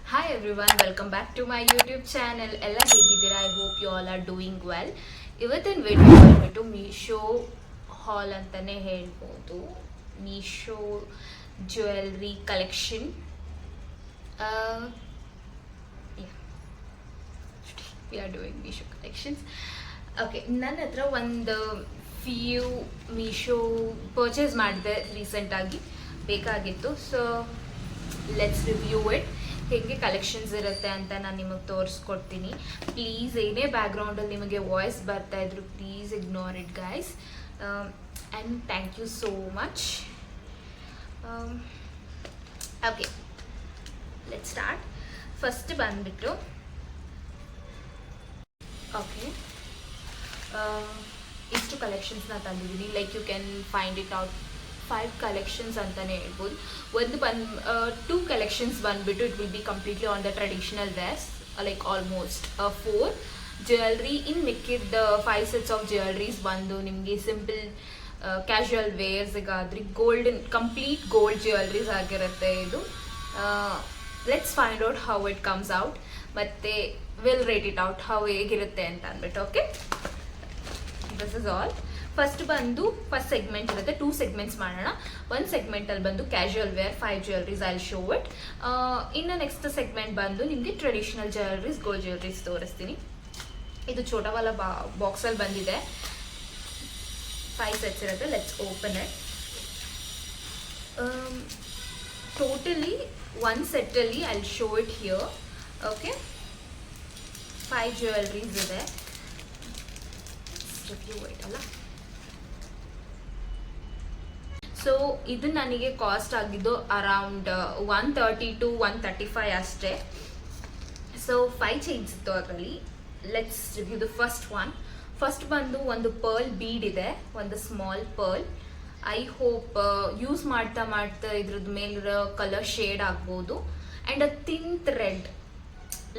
Hi everyone, welcome back to my YouTube channel. ಎಲ್ಲ ಹೇಗಿದ್ದೀರಾ? I hope you all are doing well. ಇವತ್ತಿನ video ಬಂದ್ಬಿಟ್ಟು Meesho haul ಅಂತಾನೆ ಹೇಳ್ಬೋದು. Meesho jewellery collection. We are doing Meesho collections. Okay, ನನ್ನ ಹತ್ರ ಒಂದು ಫ್ಯೂ ಮೀಶೋ ಪರ್ಚೇಸ್ ಮಾಡಿದೆ ರೀಸೆಂಟಾಗಿ, ಬೇಕಾಗಿತ್ತು. So let's review it. ಹೇಗೆ ಕಲೆಕ್ಷನ್ಸ್ ಇರುತ್ತೆ ಅಂತ ನಾನು ನಿಮಗೆ ತೋರಿಸ್ಕೊಡ್ತೀನಿ. ಪ್ಲೀಸ್ ಏನೇ ಬ್ಯಾಕ್ಗ್ರೌಂಡಲ್ಲಿ ನಿಮಗೆ ವಾಯ್ಸ್ ಬರ್ತಾ ಇದ್ರು please ignore it guys. And thank you so much. Okay, let start. First ಬಂದ್ಬಿಟ್ಟು ಓಕೆ, ಇಷ್ಟು ಕಲೆಕ್ಷನ್ಸ್ನ ತಂದಿದ್ದೀನಿ. Like you can find it out 5 collections ಅಂತಲೇ ಹೇಳ್ಬೋದು. ಒಂದು ಟೂ ಕಲೆಕ್ಷನ್ಸ್ ಬಂದುಬಿಟ್ಟು it will be completely on the traditional wears, like almost 4 jewellery. ಇನ್ ಮಿಕ್ಕಿದ 5 ಸೆಟ್ಸ್ ಆಫ್ ಜ್ಯುವೆಲ್ರೀಸ್ ಬಂದು ನಿಮಗೆ ಸಿಂಪಲ್ ಕ್ಯಾಶುವಲ್ ವೇರ್ಸ್ಗಾದ್ರೆ ಗೋಲ್ಡನ್ ಕಂಪ್ಲೀಟ್ ಗೋಲ್ಡ್ ಜ್ಯುವೆಲ್ರೀಸ್ ಆಗಿರುತ್ತೆ ಇದು. Let's find out how it comes out, ಮತ್ತು will rate it out how ಹೇಗಿರುತ್ತೆ ಅಂತ ಅಂದ್ಬಿಟ್ಟು. Okay, this is all. First segment ಇರುತ್ತೆ. 2 ಸೆಗ್ಮೆಂಟ್ಸ್ ಮಾಡೋಣ. ಒಂದು ಸೆಗ್ಮೆಂಟಲ್ಲಿ ಬಂದು casual wear 5 jewelleries I show it. ಇನ್ನು ನೆಕ್ಸ್ಟ್ ಸೆಗ್ಮೆಂಟ್ ಬಂದು ನಿಮಗೆ ಟ್ರೆಡಿಷನಲ್ ಜ್ಯುವೆಲ್ರೀಸ್, ಗೋಲ್ಡ್ ಜ್ಯುವೆಲ್ರೀಸ್ ತೋರಿಸ್ತೀನಿ. ಇದು ಛೋಟವಾಲ ಬಾಕ್ಸಲ್ಲಿ ಬಂದಿದೆ. 5 ಸೆಟ್ಸ್ ಇರುತ್ತೆ. Let's open it. ಟೋಟಲಿ 1 ಸೆಟ್ಟಲ್ಲಿ I show it here. Okay, 5 jewelleries ಇದೆ. ರಿವ್ಯೂ ಇಟ್ ಅಲ್ಲ. ಸೊ ಇದು ನನಗೆ ಕಾಸ್ಟ್ ಆಗಿದ್ದು ಅರೌಂಡ್ 130 to 135 ಅಷ್ಟೇ. ಸೊ 5 ಚೈನ್ಸ್ ಇತ್ತು ಅದರಲ್ಲಿ. Let's review the first one. First ಬಂದು ಒಂದು ಪರ್ಲ್ ಬೀಡ್ ಇದೆ, ಒಂದು small pearl. I hope use ಮಾಡ್ತಾ ಇದ್ರದ್ದು ಮೇಲಿರೋ ಕಲರ್ ಶೇಡ್ ಆಗ್ಬೋದು. And a thin thread,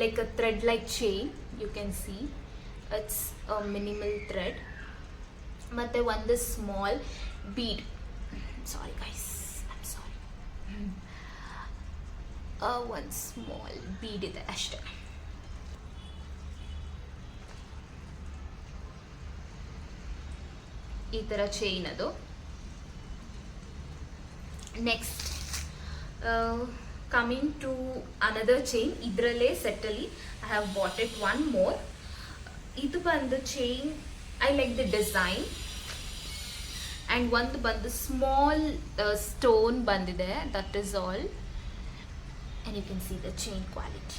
like a thread like chain, you can see it's a minimal thread. ಮತ್ತು ಒಂದು small bead. Sorry guys, I'm sorry. One small bead ಇದೆ ಅಷ್ಟೇ. ಈ ಥರ ಚೈನ್ ಅದು. Next coming to another chain. ಇದರಲ್ಲೇ ಸೆಟ್ಟಲ್ಲಿ I have bought it one more. ಇದು ಬಂದು chain, I like the design. And ಒಂದು ಬಂದು ಸ್ಮಾಲ್ ಸ್ಟೋನ್ ಬಂದಿದೆ, that is all. And you can see the chain quality.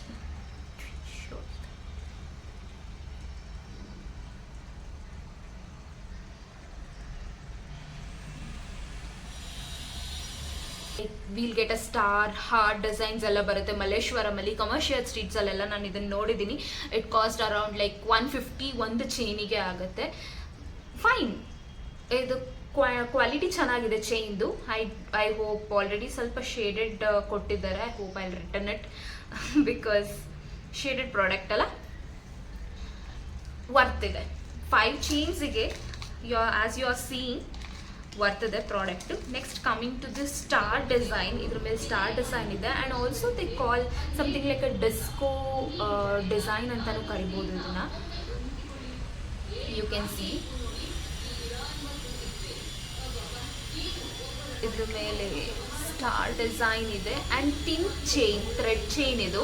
Will get a star, heart designs ಎಲ್ಲ ಬರುತ್ತೆ. ಮಲ್ಲೇಶ್ವರಮಲ್ಲಿ commercial ಸ್ಟ್ರೀಟ್ಸಲ್ಲೆಲ್ಲ ನಾನು ಇದನ್ನು ನೋಡಿದ್ದೀನಿ. ಇಟ್ ಕಾಸ್ಟ್ ಅರೌಂಡ್ ಲೈಕ್ 150 ಒಂದು ಚೈನಿಗೆ ಆಗುತ್ತೆ. ಫೈನ್, ಇದು ಕ್ವಾಲಿಟಿ ಚೆನ್ನಾಗಿದೆ ಚೈನ್ದು. ಐ ಹೋಪ್ ಆಲ್ರೆಡಿ ಸ್ವಲ್ಪ ಶೇಡೆಡ್ ಕೊಟ್ಟಿದ್ದಾರೆ. I hope I return it because shaded product ಅಲ್ಲ. ವರ್ತ್ ಇದೆ 5 ಚೈನ್ಸಿಗೆ. As you are seeing worth ಇದೆ product. Next coming to the star design. ಇದ್ರ ಮೇಲೆ ಸ್ಟಾರ್ ಡಿಸೈನ್ ಇದೆ. And also they call something like a disco design ಅಂತಲೂ ಕರಿಬೋದು ಇದನ್ನು. ಯು ಕ್ಯಾನ್ ಸಿ ಇದ್ರ ಮೇಲೆ ಸ್ಟಾರ್ ಡಿಸೈನ್ ಇದೆ. And thin chain, thread chain. ಇದು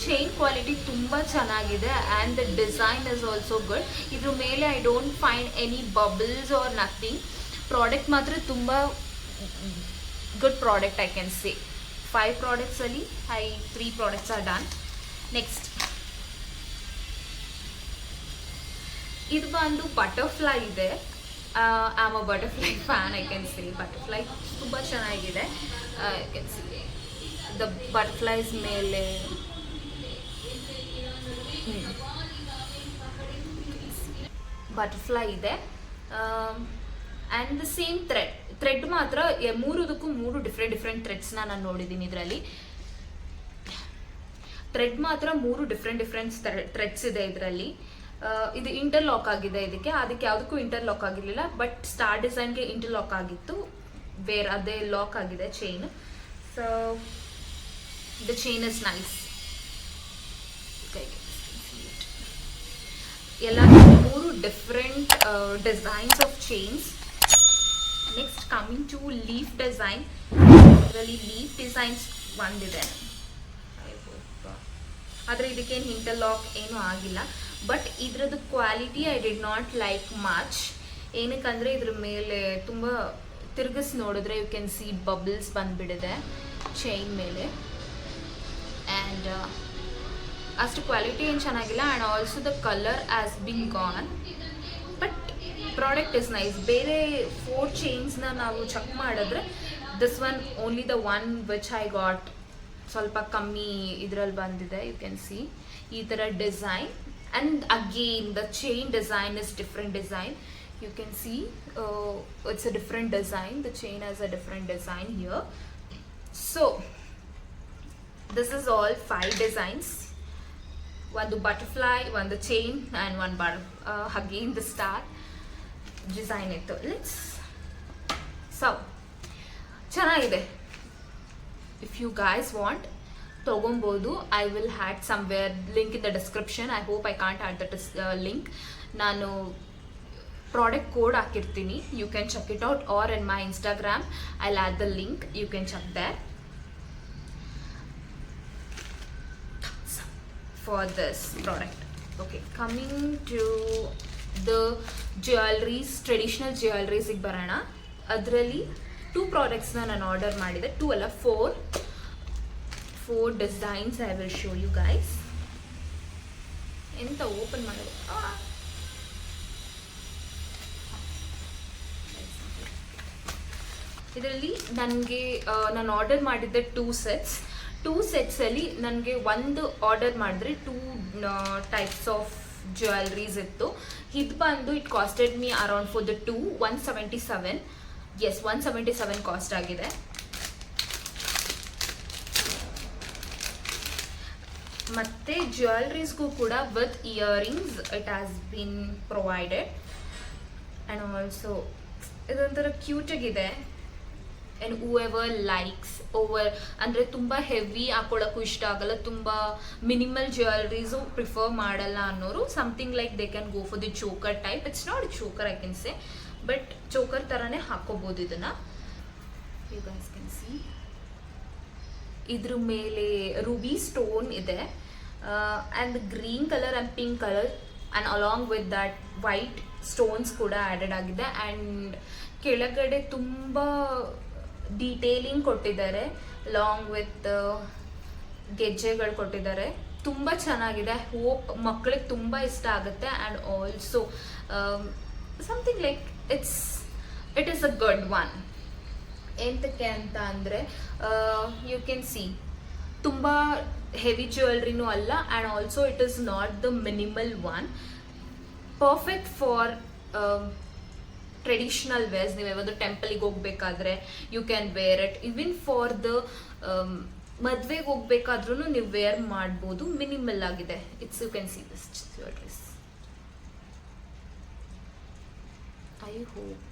ಚೈನ್ ಕ್ವಾಲಿಟಿ ತುಂಬ ಚೆನ್ನಾಗಿದೆ. And the design is also good. ಇದ್ರ ಮೇಲೆ I don't find any bubbles are nothing. Product ಮಾತ್ರ ತುಂಬ good product I can say. 5 ಪ್ರಾಡಕ್ಟ್ಸಲ್ಲಿ 3 products are done. Next ಇದು ಬಂದು ಬಟರ್ಫ್ಲೈ ಇದೆ. I am a butterfly fan, I can see. Butterfly ತುಂಬ ಚೆನ್ನಾಗಿದೆ. I can see the butterflies ಮೇಲೆ butterfly ಇದೆ. And the same thread ಮಾತ್ರ 3 ಡಿಫ್ರೆಂಟ್ ಥ್ರೆಡ್ಸ್ನ ನಾನು ನೋಡಿದ್ದೀನಿ. ಇದರಲ್ಲಿ ಥ್ರೆಡ್ ಮಾತ್ರ 3 ಡಿಫ್ರೆಂಟ್ ಥ್ರೆಡ್ಸ್ ಇದೆ ಇದರಲ್ಲಿ. ಇದು ಇಂಟರ್ಲಾಕ್ ಆಗಿದೆ. ಅದಕ್ಕೆ ಯಾವುದಕ್ಕೂ ಇಂಟರ್ಲಾಕ್ ಆಗಿರಲಿಲ್ಲ, ಬಟ್ ಸ್ಟಾರ್ ಡಿಸೈನ್ಗೆ ಇಂಟರ್ಲಾಕ್ ಆಗಿತ್ತು. ಬೇರೆ ಅದೇ ಲಾಕ್ ಆಗಿದೆ chain. So the chain is nice. ಕೈಗೆ ಎಲ್ಲ 3 different designs of chains. Next coming to leaf design. ಇದರಲ್ಲಿ ಲೀಫ್ ಡಿಸೈನ್ಸ್ ಒಂದಿದೆ, ಆದರೆ ಇದಕ್ಕೇನು ಇಂಟರ್ಲಾಕ್ ಏನೂ ಆಗಿಲ್ಲ. ಬಟ್ ಇದ್ರದ್ದು quality I did not like much. ಏನಕ್ಕಂದರೆ ಇದ್ರ ಮೇಲೆ ತುಂಬ ತಿರುಗಿಸಿ ನೋಡಿದ್ರೆ ಯು ಕ್ಯಾನ್ ಸಿ ಬಬಲ್ಸ್ ಬಂದುಬಿಡಿದೆ ಚೈನ್ ಮೇಲೆ. ಆ್ಯಂಡ್ ಅಷ್ಟು ಕ್ವಾಲಿಟಿ ಏನು ಚೆನ್ನಾಗಿಲ್ಲ. And also the colour has been gone. But product is nice. ಬೇರೆ 4 ಚೈನ್ಸ್ನ ನಾವು ಚೆಕ್ ಮಾಡಿದ್ರೆ this one only the one which I got ಸ್ವಲ್ಪ ಕಮ್ಮಿ ಇದರಲ್ಲಿ ಬಂದಿದೆ. ಯು ಕ್ಯಾನ್ ಸಿ ಈ ಥರ design. And again the chain design is different design. You can see it's a different design. The chain has a different design here. So this is all 5 designs. One the butterfly, one the chain, and one again the star design it. So ಚೆನ್ನಾಗಿದೆ. If you guys want ತಗೊಬೋದು. I will add somewhere link in the description. I hope I can't add the link. ನಾನು product code ಹಾಕಿರ್ತೀನಿ. You can check it out, or in my Instagram I'll add the link. You can check there for this product. Okay, coming to the jewelleries, traditional ಜ್ಯುವೆಲ್ರೀಸಿಗೆ ಬರೋಣ. ಅದರಲ್ಲಿ 2 ಪ್ರಾಡಕ್ಟ್ಸ್ನ ನಾನು order ಮಾಡಿದೆ. 2 ಅಲ್ಲ 4 designs I will show you guys. ಎಂತ open ಮಾಡೋದು? ಇದರಲ್ಲಿ ನನಗೆ ನಾನು ಆರ್ಡರ್ ಮಾಡಿದ್ದೆ 2 sets. 2 setsಲ್ಲಿ ನನಗೆ ಒಂದು ಆರ್ಡರ್ ಮಾಡಿದ್ರೆ 2 ಟೈಪ್ಸ್ ಆಫ್ ಜ್ಯುವೆಲ್ರೀಸ್ ಇತ್ತು. ಇದು ಬಂದು it costed me around for the 2 177. Yes, 177 cost ಆಗಿದೆ. ಮತ್ತು ಜ್ಯುವೆಲ್ರೀಸ್ಗೂ ಕೂಡ with earrings it has been provided. And also ಇದೊಂಥರ ಕ್ಯೂಟಾಗಿದೆ. ಆ್ಯಂಡ್ ಹೂಎವರ್ ಲೈಕ್ಸ್ ಓವರ್ ಅಂದರೆ ತುಂಬ ಹೆವಿ ಹಾಕೊಳ್ಳೋಕ್ಕೂ ಇಷ್ಟ ಆಗಲ್ಲ, ತುಂಬ ಮಿನಿಮಲ್ ಜ್ಯುವೆಲ್ರೀಸು ಪ್ರಿಫರ್ ಮಾಡಲ್ಲ ಅನ್ನೋರು something like they can go for the choker type. It's not choker I can say, but choker ಥರನೇ ಹಾಕೋಬೋದು ಇದನ್ನು. ಯು ಗೈಸ್ ಕ್ಯಾನ್ ಸಿ ಇದ್ರ ಮೇಲೆ ರೂಬಿ ಸ್ಟೋನ್ ಇದೆ. And green colour and pink colour and along with that white stones ಕೂಡ added ಆಗಿದೆ. And ಕೆಳಗಡೆ ತುಂಬ ಡೀಟೇಲಿಂಗ್ ಕೊಟ್ಟಿದ್ದಾರೆ, ಲಾಂಗ್ ವಿತ್ ಗೆಜ್ಜೆಗಳು ಕೊಟ್ಟಿದ್ದಾರೆ. ತುಂಬ ಚೆನ್ನಾಗಿದೆ. ಹೋಪ್ ಮಕ್ಕಳಿಗೆ ತುಂಬ ಇಷ್ಟ ಆಗುತ್ತೆ. And also something like it is a good one. ಎಂತಕ್ಕೆ ಅಂತ ಅಂದರೆ ಯು ಕ್ಯಾನ್ ಸಿ ತುಂಬ ಹೆವಿ ಜ್ಯುವೆಲ್ರಿನೂ ಅಲ್ಲ. And also it is not the minimal one. Perfect for traditional wears. ನೀವು ಯಾವುದು ಟೆಂಪಲಿಗೆ ಹೋಗ್ಬೇಕಾದ್ರೆ you can wear it. Even for the ಮದುವೆಗೆ ಹೋಗ್ಬೇಕಾದ್ರೂ ನೀವು ವೇರ್ ಮಾಡ್ಬೋದು. ಮಿನಿಮಲ್ ಆಗಿದೆ. It's you can see this jewelleries. I hope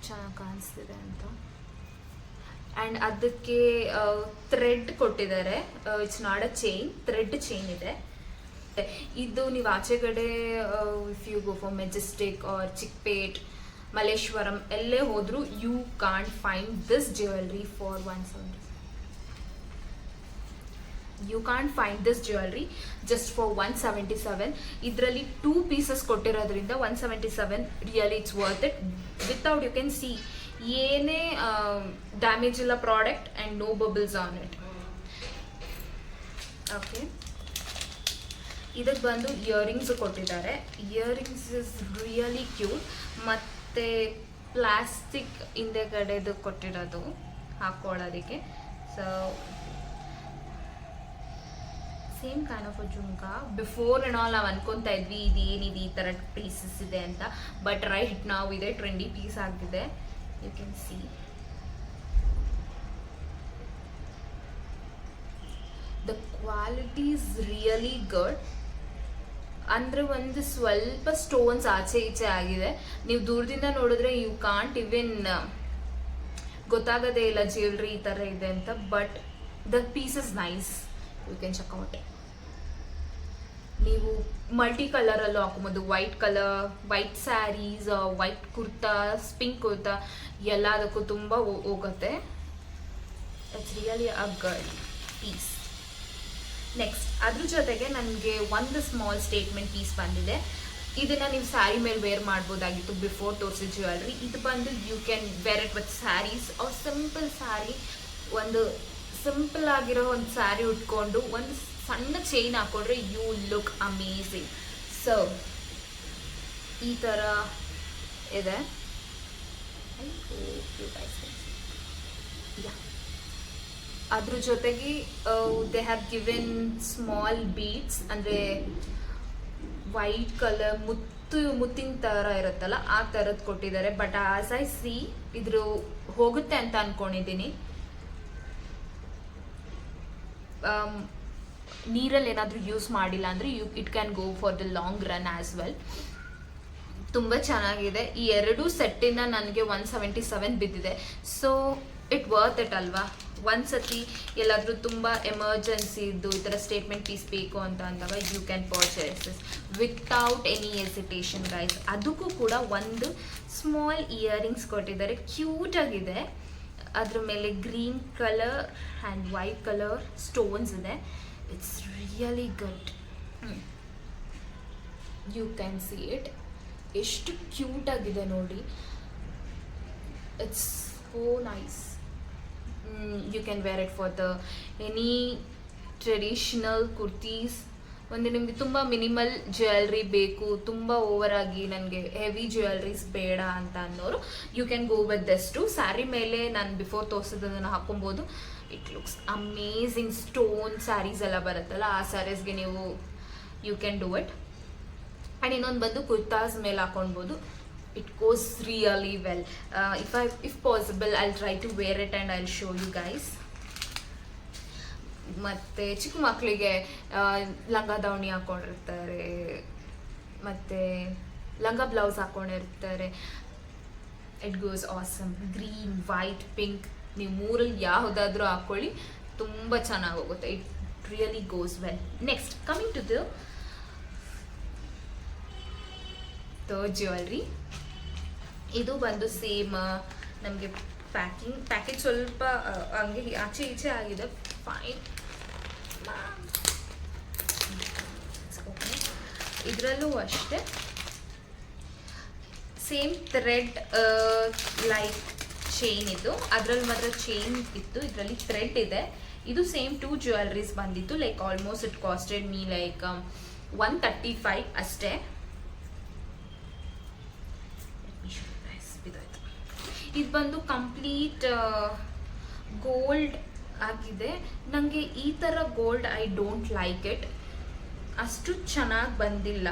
ಚೆನ್ನಾಗಿ ಕಾಣಿಸ್ತಿದೆ ಅಂತ. ಆ್ಯಂಡ್ ಅದಕ್ಕೆ ಥ್ರೆಡ್ ಕೊಟ್ಟಿದ್ದಾರೆ. It's not a chain, thread chain ಇದೆ. ಇದು ನೀವು ಆಚೆಗಡೆ if you go for Majestic or Chickpet, Malleshwaram ಎಲ್ಲೇ ಹೋದರೂ you can't find this jewellery for 170. You can't find this jewellery just for 177. ಇದರಲ್ಲಿ 2 ಪೀಸಸ್ ಕೊಟ್ಟಿರೋದ್ರಿಂದ 177 really it's worth it. Without you can see ಏನೇ damage ಇಲ್ಲ product and no bubbles on it. Okay, ಇದಕ್ಕೆ ಬಂದು earrings ಕೊಟ್ಟಿದ್ದಾರೆ. Earrings is really cute. ಮತ್ತು plastic ಹಿಂದೆಗಡೆದು ಕೊಟ್ಟಿರೋದು ಹಾಕ್ಕೊಳ್ಳೋದಕ್ಕೆ. So same kind of a jhumka. Before and all ನಾವು ಅನ್ಕೊತಾ ಇದ್ವಿ ಇದೇನಿದೆ ಈ ಥರ ಪೀಸಸ್ ಇದೆ ಅಂತ. ಬಟ್ ರೈಟ್ ನಾವು ಇದೆ ಟ್ರೆಂಡಿ ಪೀಸ್ ಆಗಿದೆ. You can see the quality is really good. ಅಂದರೆ ಒಂದು ಸ್ವಲ್ಪ ಸ್ಟೋನ್ಸ್ ಆಚೆ ಈಚೆ ಆಗಿದೆ. ನೀವು ದೂರದಿಂದ ನೋಡಿದ್ರೆ ಯು ಕಾಂಟ್ ಇವನ್ ಗೊತ್ತಾಗೋದೇ ಇಲ್ಲ ಜ್ಯುವೆಲ್ರಿ ಈ ಥರ ಇದೆ ಅಂತ. But the piece is nice. You can check out. ನೀವು ಮಲ್ಟಿ ಕಲರಲ್ಲೂ ಹಾಕೊಬೋದು, white saris, white kurtas, pink kurta ಎಲ್ಲದಕ್ಕೂ ತುಂಬ ಹೋಗುತ್ತೆ. It's really a good piece. Next ಅದ್ರ ಜೊತೆಗೆ ನನಗೆ ಒಂದು ಸ್ಮಾಲ್ ಸ್ಟೇಟ್ಮೆಂಟ್ ಪೀಸ್ ಬಂದಿದೆ. ಇದನ್ನು ನೀವು ಸ್ಯಾರಿ ಮೇಲೆ ವೇರ್ ಮಾಡ್ಬೋದಾಗಿತ್ತು, ಬಿಫೋರ್ ತೋರಿಸಿದ ಜ್ಯುವೆಲ್ರಿ. ಇದು ಬಂದು you can wear it with saris or simple sari. ಒಂದು ಸಿಂಪಲ್ ಆಗಿರೋ ಒಂದು ಸ್ಯಾರಿ ಉಟ್ಕೊಂಡು ಒಂದು ಸಣ್ಣ ಚೈನ್ ಹಾಕೊಂಡ್ರೆ ಯು ಲುಕ್ ಅಮೇಝಿಂಗ್. ಸೊ ಈ ಥರ ಇದೆ. ಅದ್ರ ಜೊತೆಗೆ they have given small beads, ಅಂದರೆ ವೈಟ್ ಕಲರ್ ಮುತ್ತಿನ ಥರ ಇರುತ್ತಲ್ಲ ಆ ಥರದ್ದು ಕೊಟ್ಟಿದ್ದಾರೆ. ಬಟ್ ಆಸ್ ಐ ಸಿ ಇದ್ರ ಹೋಗುತ್ತೆ ಅಂತ ಅಂದ್ಕೊಂಡಿದ್ದೀನಿ. ನೀರಲ್ಲಿ ಏನಾದರೂ ಯೂಸ್ ಮಾಡಿಲ್ಲ ಅಂದರೆ it can go for the long run as well. ತುಂಬ ಚೆನ್ನಾಗಿದೆ. ಈ ಎರಡೂ ಸೆಟ್ಟಿಂದ ನನಗೆ 177 ಬಿದ್ದಿದೆ. ಸೊ ಇಟ್ ವರ್ತ್ ಇಟ್ ಅಲ್ವಾ? ಒಂದು ಸತಿ ಎಲ್ಲಾದರೂ ತುಂಬ ಎಮರ್ಜೆನ್ಸಿ ಇದ್ದು ಈ ಥರ ಸ್ಟೇಟ್ಮೆಂಟ್ ಪೀಸ್ ಬೇಕು ಅಂತ ಅಂದಾಗ you can purchase without any hesitation guys. ಅದಕ್ಕೂ ಕೂಡ ಒಂದು ಸ್ಮಾಲ್ ಇಯರಿಂಗ್ಸ್ ಕೊಟ್ಟಿದ್ದಾರೆ, ಕ್ಯೂಟಾಗಿದೆ. ಅದ್ರ ಮೇಲೆ green colour and white colour stones ಇದೆ. It's really good. You can see it, ಎಷ್ಟು ಕ್ಯೂಟಾಗಿದೆ ನೋಡಿ. It's so nice. You can wear it for the any traditional kurtis. ಒಂದು ನಿಮಗೆ ತುಂಬ ಮಿನಿಮಲ್ ಜ್ಯುವೆಲ್ರಿ ಬೇಕು, ತುಂಬ ಓವರ್ ಆಗಿ ನನಗೆ ಹೆವಿ ಜ್ಯುವೆಲ್ರೀಸ್ ಬೇಡ ಅಂತ ಅನ್ನೋರು you can go with this too. Sari ಮೇಲೆ ನಾನು ಬಿಫೋರ್ ತೋರಿಸಿದ್ದನ್ನು ಹಾಕೊಬೋದು. It looks amazing. Stone saris ಎಲ್ಲ ಬರುತ್ತಲ್ಲ ಆ ಸ್ಯಾರೀಸ್ಗೆ ನೀವು you can do it. And ಇನ್ನೊಂದು ಬಂದು ಕುರ್ತಾಸ್ ಮೇಲೆ ಹಾಕೊಳ್ಬೋದು. It goes really well. If possible, I'll try to wear it and I'll show you guys. ಮತ್ತು ಚಿಕ್ಕ ಮಕ್ಕಳಿಗೆ ಲಂಗ ದಾವಣಿ ಹಾಕೊಂಡಿರ್ತಾರೆ, ಮತ್ತು ಲಂಗ ಬ್ಲೌಸ್ ಹಾಕೊಂಡಿರ್ತಾರೆ. It goes awesome. Green, white, pink, ನೀವು ಮೂರಲ್ಲಿ ಯಾವುದಾದ್ರೂ ಹಾಕ್ಕೊಳ್ಳಿ, ತುಂಬ ಚೆನ್ನಾಗಿ ಹೋಗುತ್ತೆ. It really goes well. Next coming to the jewellery. ಇದು ಬಂದು ಸೇಮ್ ನಮಗೆ ಪ್ಯಾಕೇಜ್ ಸ್ವಲ್ಪ ಹಂಗೆ ಆಚೆ ಈಚೆ ಆಗಿದೆ. ಫೈನ್. ಇದರಲ್ಲೂ ಅಷ್ಟೇ ಸೇಮ್ ಥ್ರೆಡ್ ಲೈಕ್ ಚೈನ್ ಇದು. ಅದರಲ್ಲಿ ಮಾತ್ರ ಚೈನ್ ಇತ್ತು, ಇದರಲ್ಲಿ ಥ್ರೆಡ್ ಇದೆ. ಇದು ಸೇಮ್ 2 ಜ್ಯುವೆಲ್ರೀಸ್ ಬಂದಿತ್ತು. Like almost it costed me like 135 ಅಷ್ಟೇ. ಇದು ಬಂದು ಕಂಪ್ಲೀಟ್ ಗೋಲ್ಡ್ ಆಗಿದೆ. ನನಗೆ ಈ ಥರ gold I don't like it. ಅಷ್ಟು ಚೆನ್ನಾಗಿ ಬಂದಿಲ್ಲ.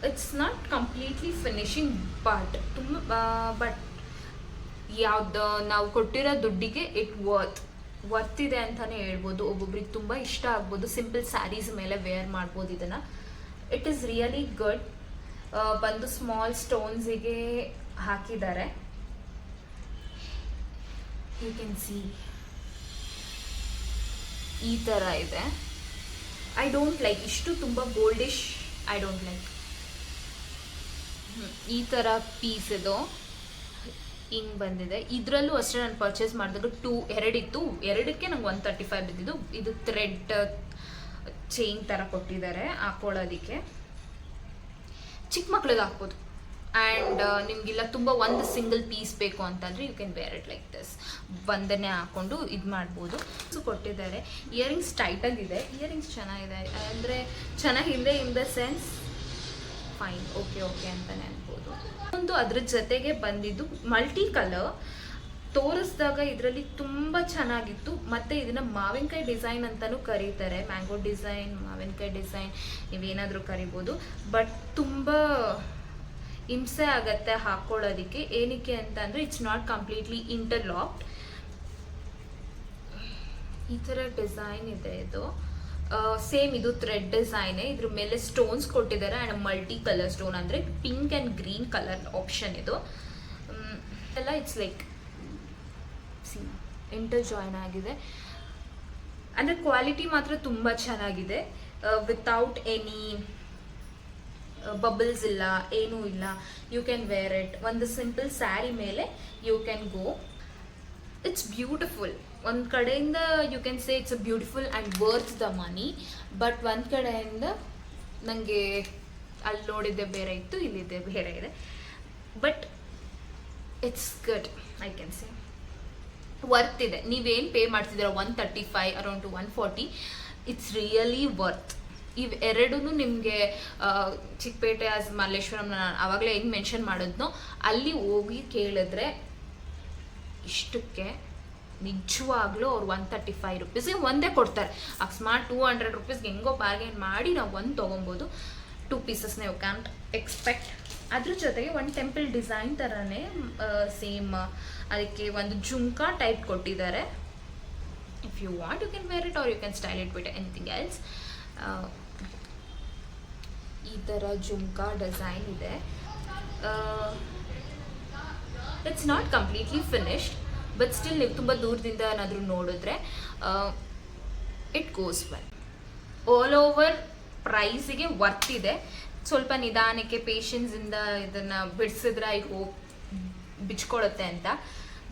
It's not completely finishing, but ಯಾವ್ದು ನಾವು ಕೊಟ್ಟಿರೋ ದುಡ್ಡಿಗೆ ಇಟ್ ವರ್ತ್ ಇದೆ ಅಂತಲೇ ಹೇಳ್ಬೋದು. ಒಬ್ಬೊಬ್ರಿಗೆ ತುಂಬ ಇಷ್ಟ ಆಗ್ಬೋದು. ಸಿಂಪಲ್ ಸ್ಯಾರೀಸ್ ಮೇಲೆ ವೇರ್ ಮಾಡ್ಬೋದು ಇದನ್ನು. It is really good. ಬಂದು ಸ್ಮಾಲ್ ಸ್ಟೋನ್ಸಿಗೆ ಹಾಕಿದ್ದಾರೆ. ಯು ಕ್ಯಾನ್ ಸಿ ಈ ಥರ ಇದೆ. ಐ ಡೋಂಟ್ ಲೈಕ್, ಇಷ್ಟು ತುಂಬ ಗೋಲ್ಡಿಶ್ ಐ ಡೋಂಟ್ ಲೈಕ್. ಈ ಥರ ಪೀಸ್ ಇದು ಹಿಂಗೆ ಬಂದಿದೆ. ಇದರಲ್ಲೂ ಅಷ್ಟೇ ನಾನು ಪರ್ಚೇಸ್ ಮಾಡಿದಾಗ 2 ಇತ್ತು. 2ಕ್ಕೆ ನಂಗೆ 135 ಬಿದ್ದಿದ್ದು. ಇದು ಥ್ರೆಡ್ ಚೈನ್ ಥರ ಕೊಟ್ಟಿದ್ದಾರೆ ಹಾಕೊಳ್ಳೋದಕ್ಕೆ. ಚಿಕ್ಕ ಮಕ್ಳಿಗೆ ಹಾಕ್ಬೋದು. ಆ್ಯಂಡ್ ನಿಮಗಿಲ್ಲ ತುಂಬ ಒಂದು ಸಿಂಗಲ್ ಪೀಸ್ ಬೇಕು ಅಂತಂದರೆ you can wear it like this. ಒಂದನ್ನೇ ಹಾಕ್ಕೊಂಡು ಇದು ಮಾಡ್ಬೋದು. ಸೊ ಕೊಟ್ಟಿದ್ದಾರೆ. ಇಯರಿಂಗ್ಸ್ ಟೈಟಾಗಿದೆ. ಇಯರಿಂಗ್ಸ್ ಚೆನ್ನಾಗಿದೆ, ಅಂದರೆ ಚೆನ್ನಾಗಿದೆ in the sense fine, okay ಅಂತಲೇ ಅನ್ಬೋದು. ಒಂದು ಅದ್ರ ಜೊತೆಗೆ ಬಂದಿದ್ದು ಮಲ್ಟಿ ಕಲರ್ ತೋರಿಸಿದಾಗ ಇದರಲ್ಲಿ ತುಂಬ ಚೆನ್ನಾಗಿತ್ತು. ಮತ್ತು ಇದನ್ನು ಮಾವಿನಕಾಯಿ ಡಿಸೈನ್ ಅಂತಲೂ ಕರೀತಾರೆ. ಮ್ಯಾಂಗೋ ಡಿಸೈನ್, ಮಾವಿನಕಾಯಿ ಡಿಸೈನ್, ನೀವೇನಾದರೂ ಕರಿಬೋದು. ಬಟ್ ತುಂಬ ಹಿಂಸೆ ಆಗತ್ತೆ ಹಾಕ್ಕೊಳ್ಳೋದಕ್ಕೆ. ಏನಕ್ಕೆ ಅಂತ ಅಂದರೆ ಇಟ್ಸ್ ನಾಟ್ ಕಂಪ್ಲೀಟ್ಲಿ ಇಂಟರ್ಲಾಕ್ಡ್. ಈ ಥರ ಡಿಸೈನ್ ಇದೆ ಇದು. ಸೇಮ್ ಇದು ಥ್ರೆಡ್ ಡಿಸೈನೇ. ಇದ್ರ ಮೇಲೆ ಸ್ಟೋನ್ಸ್ ಕೊಟ್ಟಿದ್ದಾರೆ ಆ್ಯಂಡ್ ಮಲ್ಟಿ ಕಲರ್ ಸ್ಟೋನ್, ಅಂದರೆ pink and green colour option ಇದು ಎಲ್ಲ. ಇಟ್ಸ್ ಲೈಕ್ ಇಂಟರ್ ಜಾಯಿನ್ ಆಗಿದೆ. ಅಂದರೆ ಕ್ವಾಲಿಟಿ ಮಾತ್ರ ತುಂಬ ಚೆನ್ನಾಗಿದೆ, ವಿತೌಟ್ ಎನಿ ಬಬಲ್ಸ್ ಇಲ್ಲ, ಏನೂ ಇಲ್ಲ. You can wear it. ಒಂದು ಸಿಂಪಲ್ ಸ್ಯಾರಿ ಮೇಲೆ you can go. It's beautiful. ಒಂದು ಕಡೆಯಿಂದ you can say it's a beautiful and worth the money. But ಒಂದು ಕಡೆಯಿಂದ ನನಗೆ ಅಲ್ಲಿ ನೋಡಿದ್ದೆ ಬೇರೆ ಇತ್ತು, ಇಲ್ಲಿದ್ದೆ ಬೇರೆ ಇದೆ. But it's good, I can say worth ಇದೆ. ನೀವೇನು ಪೇ ಮಾಡ್ತಿದ್ದೀರ 135 around to 140, it's really worth. ಇವು ಎರಡೂ ನಿಮಗೆ ಚಿಕ್ಕಪೇಟೆ ಆಸ್ ಮಲ್ಲೇಶ್ವರಂ, ನಾನು ಆವಾಗಲೇ ಹೆಂಗೆ ಮೆನ್ಷನ್ ಮಾಡಿದ್ನೋ ಅಲ್ಲಿ ಹೋಗಿ ಕೇಳಿದ್ರೆ ಇಷ್ಟಕ್ಕೆ ನಿಜವಾಗ್ಲೂ ಅವ್ರು 135 ರುಪೀಸ್ಗೆ ಒಂದೇ ಕೊಡ್ತಾರೆ. ಅಕಸ್ಮಾತ್ 200 ರುಪೀಸ್ಗೆ ಹೆಂಗೋ ಬಾರ್ಗೇನ್ ಮಾಡಿ ನಾವು ಒಂದು ತೊಗೊಬೋದು. 2 ಪೀಸಸ್ನ ಯು ಕ್ಯಾನ್ಟ್ ಎಕ್ಸ್ಪೆಕ್ಟ್. ಅದ್ರ ಜೊತೆಗೆ ಒಂದು ಟೆಂಪಲ್ ಡಿಸೈನ್ ಥರನೇ ಸೇಮ್ ಅದಕ್ಕೆ ಒಂದು ಜುಮ್ಕಾ ಟೈಪ್ ಕೊಟ್ಟಿದ್ದಾರೆ. If you want you can wear it or you can style it with anything else. ಈ ಥರ ಜುಮ್ಕಾ ಡಿಸೈನ್ ಇದೆ. It's not completely finished, but still ನೀವು ತುಂಬ ದೂರದಿಂದ ಏನಾದರೂ ನೋಡಿದ್ರೆ it goes well. All over ಪ್ರೈಸಿಗೆ ವರ್ತ್ ಇದೆ. ಸ್ವಲ್ಪ ನಿಧಾನಕ್ಕೆ ಪೇಷನ್ಸಿಂದ ಇದನ್ನು ಬಿಡಿಸಿದ್ರೆ ಐ ಹೋಪ್ ಬಿಚ್ಕೊಳ್ಳುತ್ತೆ ಅಂತ.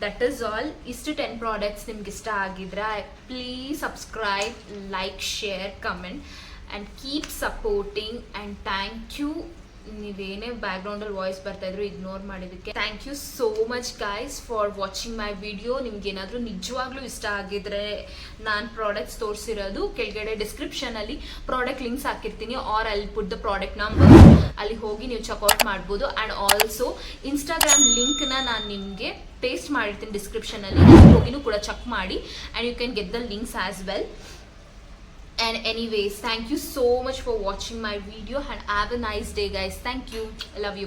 That is all. ಇಷ್ಟು 10 ಪ್ರಾಡಕ್ಟ್ಸ್ ನಿಮ್ಗೆ ಇಷ್ಟ ಆಗಿದ್ರೆ please subscribe, like, share, comment and keep supporting. And thank you. ನೀವೇನೇ ಬ್ಯಾಕ್ಗ್ರೌಂಡಲ್ಲಿ ವಾಯ್ಸ್ ಬರ್ತಾಯಿದ್ರು ಇಗ್ನೋರ್ ಮಾಡಿದ್ದಕ್ಕೆ thank you so much guys for watching my video. ನಿಮ್ಗೇನಾದರೂ ನಿಜವಾಗ್ಲೂ ಇಷ್ಟ ಆಗಿದ್ರೆ ನಾನು ಪ್ರಾಡಕ್ಟ್ಸ್ ತೋರಿಸಿರೋದು ಕೆಳಗಡೆ ಡಿಸ್ಕ್ರಿಪ್ಷನಲ್ಲಿ ಪ್ರಾಡಕ್ಟ್ ಲಿಂಕ್ಸ್ ಹಾಕಿರ್ತೀನಿ, ಆರ್ ಅಲ್ಲಿ ಪುಟ್ ದ ಪ್ರಾಡಕ್ಟ್ ನಂಬರ್, ಅಲ್ಲಿ ಹೋಗಿ ನೀವು ಚೆಕ್ಔಟ್ ಮಾಡ್ಬೋದು. ಆ್ಯಂಡ್ ಆಲ್ಸೋ ಇನ್ಸ್ಟಾಗ್ರಾಮ್ ಲಿಂಕ್ನ ನಾನು ನಿಮಗೆ ಪೇಸ್ಟ್ ಮಾಡಿರ್ತೀನಿ ಡಿಸ್ಕ್ರಿಪ್ಷನಲ್ಲಿ, ಹೋಗಿನೂ ಕೂಡ ಚೆಕ್ ಮಾಡಿ and you can get the links as well. And anyways, thank you so much for watching my video and have a nice day guys. Thank you. I love you.